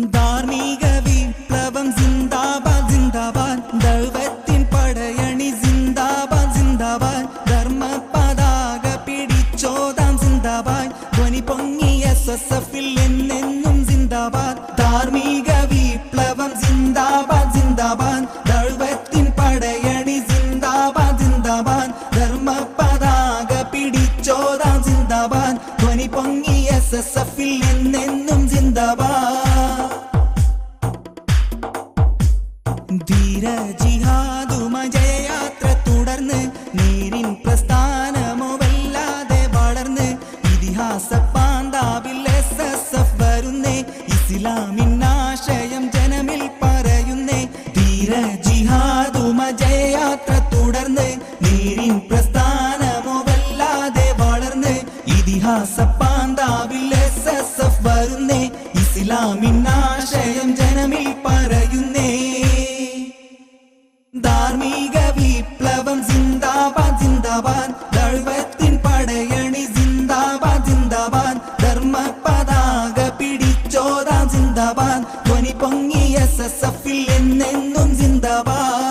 ധാർമ്മിക വിപ്ലവം സിന്ദാബാദ് സിന്ദാബാദ്, ദൈവത്തിൻ പടയണി സിന്ദാബാദ് സിന്ദാബാദ്, ധർമ്മ പതാക പിടിച്ചോതാം സിന്ദാബാദ്, ധ്വനി പൊങ്ങി SSFിൽ എന്നെന്നും സിന്ദാബാദ്. ധാർമ്മിക വിപ്ലവം സിന്ദാബാദ് സിന്ദാബാദ്, ദൈവത്തിൻ പടയണി സിന്ദാബാദ് സിന്ദാബാദ്, ധർമ്മ പതാക പിടിച്ചോതാം സിന്ദാബാദ്, ധ്വനി പൊങ്ങി SSFിൽ എന്നെന്നും സിന്ദാബാദ്. ധീര ജിഹാദുമായി ജയയാത്ര തുടർന്ന് നീരിൻ പ്രസ്ഥാനമോ വല്ലാതെ വളർന്ന് ഇതിഹാസ പാന്താവിൽ SSF വരുന്നേ, ഇസ്ലാമിൻ ആശയം ജനമിൽ പറയുന്നേ. ധീര ജിഹാദുമായി ജയയാത്ര തുടർന്ന് നീരിൻ പ്രസ്ഥാനമോ വല്ലാതെ വളർന്ന് ഇതിഹാസ പാന്താവിൽ SSF വരുന്നേ, ഇസ്ലാമിൻ ആശയം ജനമിൽ പറയുന്നേ. ധാർമ്മിക വിപ്ലവം സിന്ദാബാദ് സിന്ദാബാദ്, ദൈവത്തിൻ പടയണി സിന്ദാബാദ് സിന്ദാബാദ്, ധർമ്മ പതാക പിടിച്ചോതാം സിന്ദാബാദ്, ധ്വനി പൊങ്ങി SSFിൽ എന്നെന്നും സിന്ദാബാദ്.